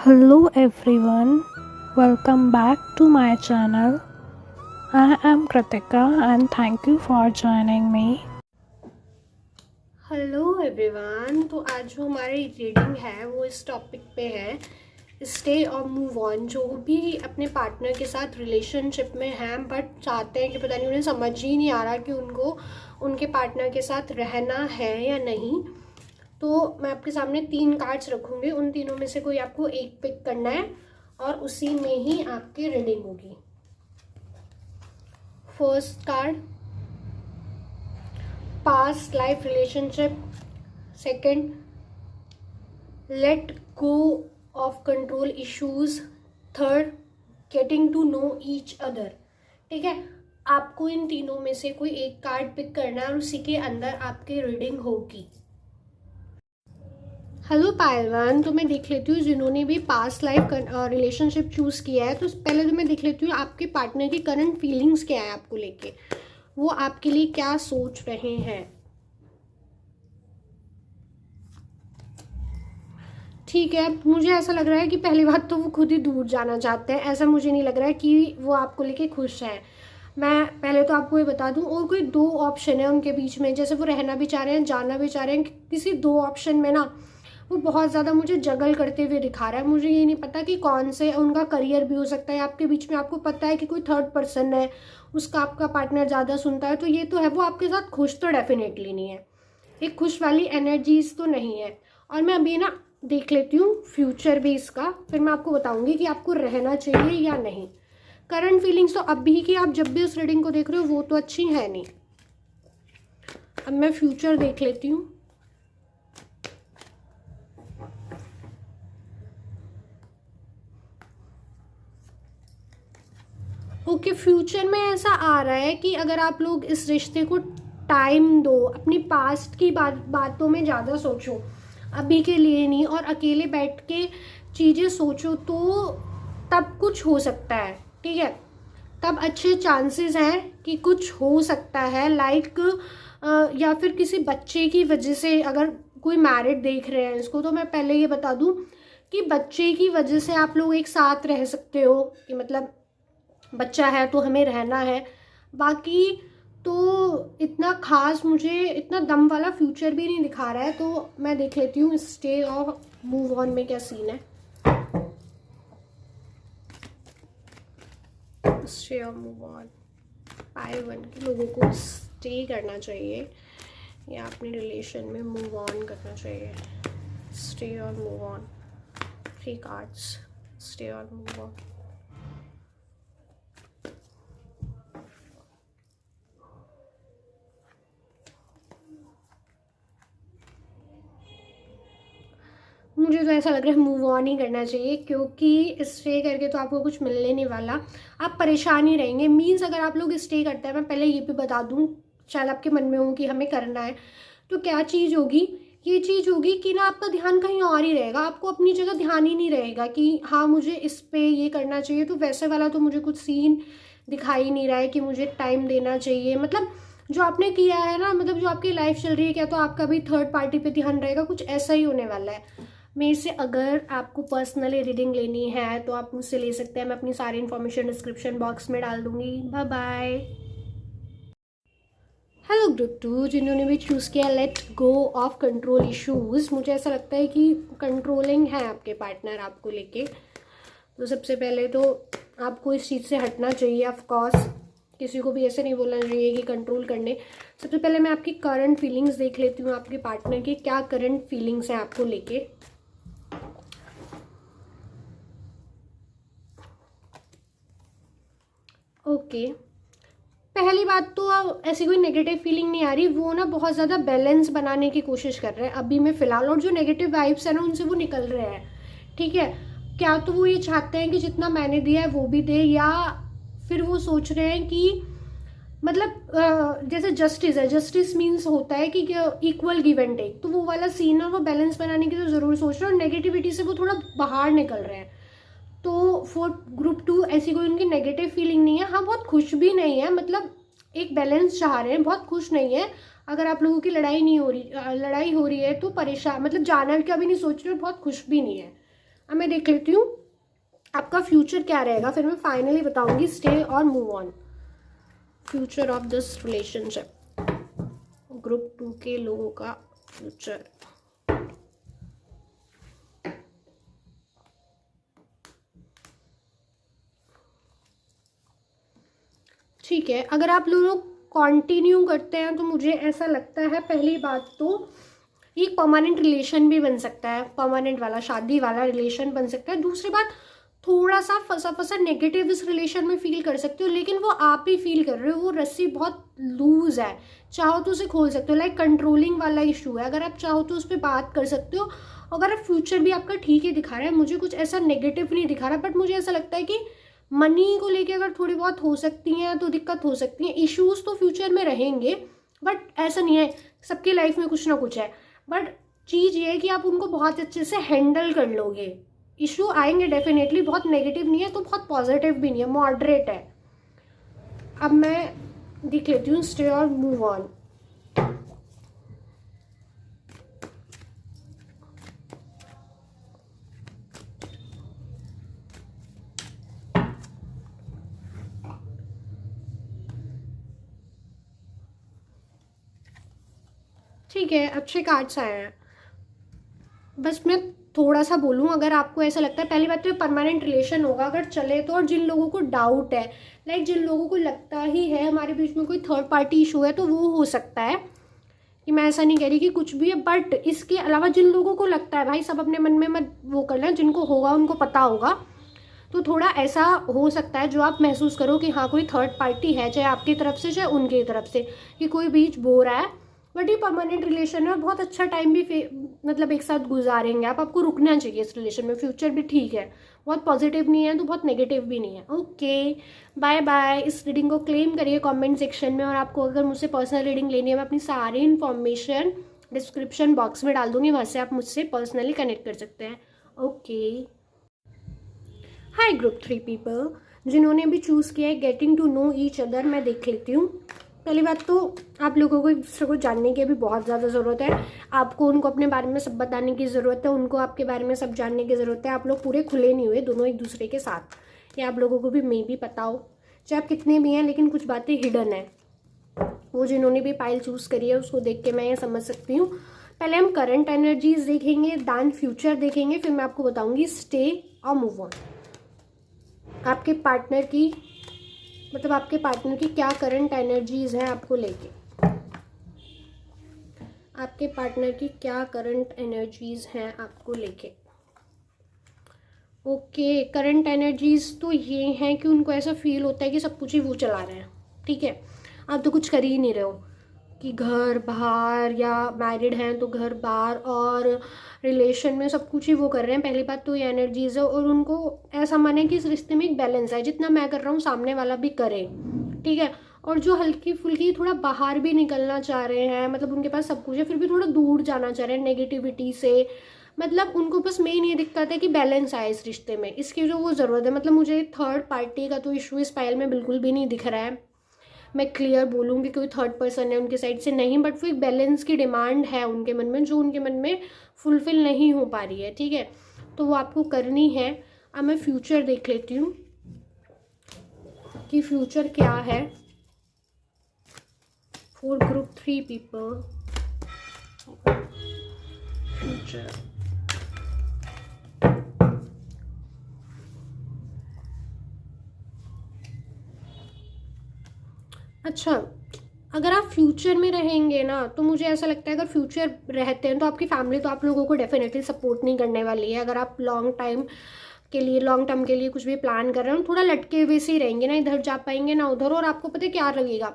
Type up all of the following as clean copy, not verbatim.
Hello everyone, welcome back to my channel. I am Kritika and thank you for joining me. Hello everyone. तो आज जो हमारी reading है वो इस टॉपिक पे है, स्टे और मूव ऑन। जो भी अपने पार्टनर के साथ रिलेशनशिप में हैं बट चाहते हैं कि पता नहीं, उन्हें समझ ही नहीं आ रहा कि उनको उनके पार्टनर के साथ रहना है या नहीं। तो मैं आपके सामने 3 कार्ड्स रखूँगी, उन तीनों में से कोई आपको एक पिक करना है और उसी में ही आपकी रीडिंग होगी। First card, past life relationship. Second, let go of control issues. Third, getting to know each other. ठीक है, आपको इन तीनों में से कोई एक कार्ड पिक करना है और उसी के अंदर आपकी रीडिंग होगी। हेलो पायलवान, तो मैं देख लेती हूँ जिन्होंने भी पास्ट लाइफ रिलेशनशिप चूज किया है। तो पहले तो मैं देख लेती हूँ आपके पार्टनर की करंट फीलिंग्स क्या है आपको लेके, वो आपके लिए क्या सोच रहे हैं। ठीक है, मुझे ऐसा लग रहा है कि पहली बात तो वो खुद ही दूर जाना चाहते हैं। ऐसा मुझे नहीं लग रहा है कि वो आपको लेके खुश हैं। मैं पहले तो आपको ये बता दूं, और कोई 2 ऑप्शन है उनके बीच में, जैसे वो रहना भी चाह रहे हैं, जाना भी चाह रहे हैं। किसी 2 ऑप्शन में ना वो बहुत ज़्यादा मुझे जगल करते हुए दिखा रहा है। मुझे ये नहीं पता कि कौन से, उनका करियर भी हो सकता है आपके बीच में। आपको पता है कि कोई थर्ड पर्सन है, उसका आपका पार्टनर ज़्यादा सुनता है। तो ये तो है, वो आपके साथ खुश तो डेफिनेटली नहीं है, एक खुश वाली एनर्जीज तो नहीं है। और मैं अभी ना देख लेती हूँ फ्यूचर भी इसका, फिर मैं आपको बताऊंगी कि आपको रहना चाहिए या नहीं। करंट फीलिंग्स तो अभी की आप जब भी उस रीडिंग को देख रहे हो वो तो अच्छी है नहीं। अब मैं फ्यूचर देख लेती हूँ। ओके, फ्यूचर में ऐसा आ रहा है कि अगर आप लोग इस रिश्ते को टाइम दो, अपनी पास्ट की बातों में ज़्यादा सोचो, अभी के लिए नहीं, और अकेले बैठ के चीज़ें सोचो, तो तब कुछ हो सकता है। ठीक है, तब अच्छे चांसेस हैं कि कुछ हो सकता है। लाइक या फिर किसी बच्चे की वजह से, अगर कोई मैरिड देख रहे हैं इसको, तो मैं पहले ये बता दूं कि बच्चे की वजह से आप लोग एक साथ रह सकते हो, कि मतलब बच्चा है तो हमें रहना है। बाकी तो इतना खास मुझे इतना दम वाला फ्यूचर भी नहीं दिखा रहा है। तो मैं देख लेती हूँ स्टे और मूव ऑन में क्या सीन है। स्टे और मूव ऑन, पायलवन के लोगों को स्टे करना चाहिए या अपने रिलेशन में मूव ऑन करना चाहिए। स्टे और मूव ऑन, 3 कार्ड्स, स्टे और मूव ऑन। मुझे तो ऐसा लग रहा है मूव ऑन ही करना चाहिए, क्योंकि स्टे करके तो आपको कुछ मिलने नहीं वाला, आप परेशान ही रहेंगे। मीन्स अगर आप लोग स्टे करते हैं, मैं पहले ये भी बता दूं, शायद आपके मन में हो कि हमें करना है, तो क्या चीज़ होगी, ये चीज़ होगी कि ना आपका ध्यान कहीं और ही रहेगा, आपको अपनी जगह ध्यान ही नहीं रहेगा कि हाँ मुझे इस पे ये करना चाहिए। तो वैसे वाला तो मुझे कुछ सीन दिखाई नहीं रहा है कि मुझे टाइम देना चाहिए। मतलब जो आपने किया है ना, मतलब जो आपकी लाइफ चल रही है, क्या तो आपका भी थर्ड पार्टी पे ध्यान रहेगा, कुछ ऐसा ही होने वाला है। मेरे से अगर आपको पर्सनली रीडिंग लेनी है तो आप मुझसे ले सकते हैं। मैं अपनी सारी इन्फॉर्मेशन डिस्क्रिप्शन बॉक्स में डाल दूंगी। Bye bye. हेलो ग्रुप 2, जिन्होंने भी चूज़ किया let go of control issues. मुझे ऐसा लगता है कि कंट्रोलिंग है आपके पार्टनर आपको लेके। तो सबसे पहले तो आपको इस चीज़ से हटना चाहिए। ऑफ कोर्स किसी को भी ऐसे नहीं बोलना चाहिए कि कंट्रोल करने। सबसे पहले मैं आपकी करंट फीलिंग्स देख लेती हूँ, आपके पार्टनर की क्या करंट फीलिंग्स हैं आपको लेके। ओके, पहली बात तो ऐसी कोई नेगेटिव फीलिंग नहीं आ रही। वो ना बहुत ज़्यादा बैलेंस बनाने की कोशिश कर रहे हैं अभी में फ़िलहाल, और जो नेगेटिव वाइब्स है ना उनसे वो निकल रहे हैं। ठीक है, क्या तो वो ये चाहते हैं कि जितना मैंने दिया है वो भी दे, या फिर वो सोच रहे हैं कि मतलब जैसे जस्टिस है, जस्टिस मीन्स होता है कि इक्वल गिव एंड टेक, तो वो वाला सीन है। वो बैलेंस बनाने की तो ज़रूर सोच रहे हैं, और नेगेटिविटी से वो थोड़ा बाहर निकल रहे हैं। तो फॉर ग्रुप 2 ऐसी कोई उनकी नेगेटिव फीलिंग नहीं है। हाँ, बहुत खुश भी नहीं है, मतलब एक बैलेंस चाह रहे हैं, बहुत खुश नहीं है। अगर आप लोगों की लड़ाई नहीं हो रही, लड़ाई हो रही है तो परेशान, मतलब जाना का भी नहीं सोच रहे, बहुत खुश भी नहीं है। अब मैं देख लेती हूँ आपका फ्यूचर क्या रहेगा, फिर मैं फाइनली बताऊंगी स्टे और move on. Future of this relationship, group 2 के लोगों का फ्यूचर। ठीक है, अगर आप लोग कंटिन्यू करते हैं तो मुझे ऐसा लगता है पहली बात तो एक परमानेंट रिलेशन भी बन सकता है, परमानेंट वाला शादी वाला रिलेशन बन सकता है। दूसरी बात, थोड़ा सा फंसा फंसा नेगेटिव इस रिलेशन में फील कर सकते हो, लेकिन वो आप ही फील कर रहे हो, वो रस्सी बहुत लूज है, चाहो तो उसे खोल सकते हो। लाइक कंट्रोलिंग वाला इशू है, अगर आप चाहो तो उस पर बात कर सकते हो। अगर आप फ्यूचर भी आपका ठीक ही दिखा रहा है, मुझे कुछ ऐसा नेगेटिव नहीं दिखा रहा, बट मुझे ऐसा लगता है कि मनी को लेके अगर थोड़ी बहुत हो सकती हैं तो दिक्कत हो सकती है। इश्यूज तो फ्यूचर में रहेंगे, बट ऐसा नहीं है, सबकी लाइफ में कुछ ना कुछ है, बट चीज़ ये है कि आप उनको बहुत अच्छे से हैंडल कर लोगे। इशू आएंगे डेफिनेटली, बहुत नेगेटिव नहीं है तो बहुत पॉजिटिव भी नहीं है, मॉडरेट है। अब मैं देख लेती हूँ स्टे और मूव ऑन। ठीक है, अच्छे कार्ड्स आए हैं। बस मैं थोड़ा सा बोलूँ, अगर आपको ऐसा लगता है, पहली बात तो परमानेंट रिलेशन होगा अगर चले तो, और जिन लोगों को डाउट है, लाइक जिन लोगों को लगता ही है हमारे बीच में कोई थर्ड पार्टी इशू है, तो वो हो सकता है कि मैं ऐसा नहीं कह रही कि कुछ भी है, बट इसके अलावा जिन लोगों को लगता है, भाई सब अपने मन में मत वो कर लें, जिनको होगा उनको पता होगा, तो थोड़ा ऐसा हो सकता है जो आप महसूस करो कि हाँ कोई थर्ड पार्टी है, चाहे आपकी तरफ से चाहे उनकी तरफ से, कि कोई बीच बो रहा है। बट ये परमानेंट रिलेशन है और बहुत अच्छा टाइम भी मतलब एक साथ गुजारेंगे आप, आपको रुकना चाहिए इस रिलेशन में। फ्यूचर भी ठीक है, बहुत पॉजिटिव नहीं है तो बहुत नेगेटिव भी नहीं है। Okay, bye bye. इस रीडिंग को क्लेम करिए कमेंट सेक्शन में, और आपको अगर मुझसे पर्सनल रीडिंग लेनी है, मैं अपनी सारी इन्फॉर्मेशन डिस्क्रिप्शन बॉक्स में डाल दूंगी, वहाँ से आप मुझसे पर्सनली कनेक्ट कर सकते हैं। ओके, हाय ग्रुप 3 पीपल, जिन्होंने भी चूज़ किया है getting to know each other, मैं देख लेती हूँ। पहली बात तो आप लोगों को एक दूसरे को जानने की अभी बहुत ज़्यादा ज़रूरत है, आपको उनको अपने बारे में सब बताने की ज़रूरत है, उनको आपके बारे में सब जानने की ज़रूरत है। आप लोग पूरे खुले नहीं हुए दोनों एक दूसरे के साथ, या आप लोगों को भी मे भी पता हो, चाहे आप कितने भी हैं, लेकिन कुछ बातें हिडन है। वो जिन्होंने भी पाइल चूज़ करी है उसको देख के मैं ये समझ सकती हूँ। पहले हम करंट एनर्जीज देखेंगे, दैन फ्यूचर देखेंगे, फिर मैं आपको बताऊँगी स्टे और मूव ऑन। आपके पार्टनर की मतलब आपके पार्टनर की क्या करंट एनर्जीज हैं आपको लेके, आपके पार्टनर की क्या करंट एनर्जीज हैं आपको लेके। ओके, करंट एनर्जीज तो ये हैं कि उनको ऐसा फील होता है कि सब कुछ ही वो चला रहे हैं। ठीक है, आप तो कुछ कर ही नहीं रहे हो, कि घर बाहर, या मैरिड हैं तो घर बाहर, और रिलेशन में सब कुछ ही वो कर रहे हैं। पहली बात तो ये एनर्जीज है, और उनको ऐसा मन है कि इस रिश्ते में एक बैलेंस है, जितना मैं कर रहा हूँ सामने वाला भी करे। ठीक है, और जो हल्की फुल्की थोड़ा बाहर भी निकलना चाह रहे हैं, मतलब उनके पास सब कुछ है फिर भी थोड़ा दूर जाना चाह रहे हैं नेगेटिविटी से, मतलब उनको बस मेन ये दिक्कत है कि बैलेंस आए इस रिश्ते में, इसकी जो वो ज़रूरत है। मतलब मुझे थर्ड पार्टी का तो इशू इस फाइल में बिल्कुल भी नहीं दिख रहा है, मैं क्लियर बोलूँगी कोई थर्ड पर्सन है उनके साइड से नहीं, बट फिर बैलेंस की डिमांड है उनके मन में, जो उनके मन में फुलफिल नहीं हो पा रही है। ठीक है, तो वो आपको करनी है। अब मैं फ्यूचर देख लेती हूँ कि फ्यूचर क्या है फॉर ग्रुप 3 पीपल। फ्यूचर, अच्छा, अगर आप फ्यूचर में रहेंगे ना तो मुझे ऐसा लगता है अगर फ्यूचर रहते हैं तो आपकी फैमिली तो आप लोगों को डेफिनेटली सपोर्ट नहीं करने वाली है। अगर आप लॉन्ग टाइम के लिए, लॉन्ग टर्म के लिए कुछ भी प्लान कर रहे हो, थोड़ा लटके हुए से ही रहेंगे, ना इधर जा पाएंगे ना उधर, और आपको पता है क्या लगेगा,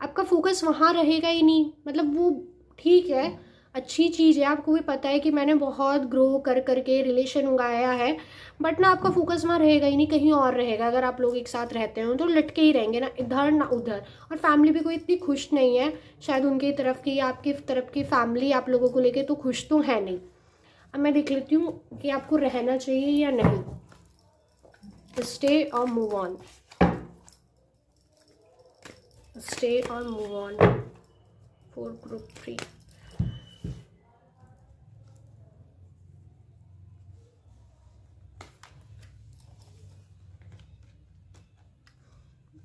आपका फोकस वहाँ रहेगा ही नहीं। मतलब वो ठीक है, अच्छी चीज़ है, आपको भी पता है कि मैंने बहुत ग्रो कर करके रिलेशन उगाया है, बट ना आपका फोकस वहाँ रहेगा ही नहीं, कहीं और रहेगा। अगर आप लोग एक साथ रहते हो तो लटके ही रहेंगे, ना इधर ना उधर, और फैमिली भी कोई इतनी खुश नहीं है, शायद उनकी तरफ की या आपकी तरफ की फैमिली आप लोगों को लेके तो खुश तो है नहीं। अब मैं देख लेती हूँ कि आपको रहना चाहिए या नहीं, स्टे और मूव ऑन, स्टे और मूव ऑन फॉर ग्रुप 3।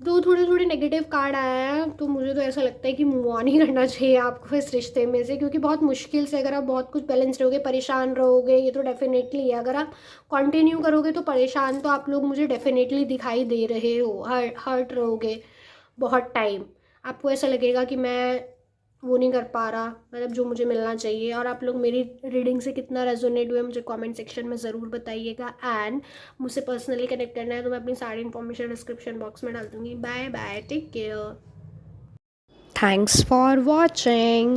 दो थोड़े थोड़े नेगेटिव कार्ड आया है, तो मुझे तो ऐसा लगता है कि मूव ऑन ही करना चाहिए आपको इस रिश्ते में से, क्योंकि बहुत मुश्किल से अगर आप बहुत कुछ बैलेंस रहोगे, परेशान रहोगे, ये तो डेफिनेटली है। अगर आप कंटिन्यू करोगे तो परेशान तो आप लोग मुझे डेफिनेटली दिखाई दे रहे हो, हर्ट रहोगे बहुत टाइम। आपको ऐसा लगेगा कि मैं वो नहीं कर पा रहा, मतलब जो मुझे मिलना चाहिए। और आप लोग मेरी रीडिंग से कितना रेजोनेट हुए मुझे कमेंट सेक्शन में ज़रूर बताइएगा। एंड मुझसे पर्सनली कनेक्ट करना है तो मैं अपनी सारी इन्फॉर्मेशन डिस्क्रिप्शन बॉक्स में डाल दूँगी। Bye bye, take care, thanks for watching.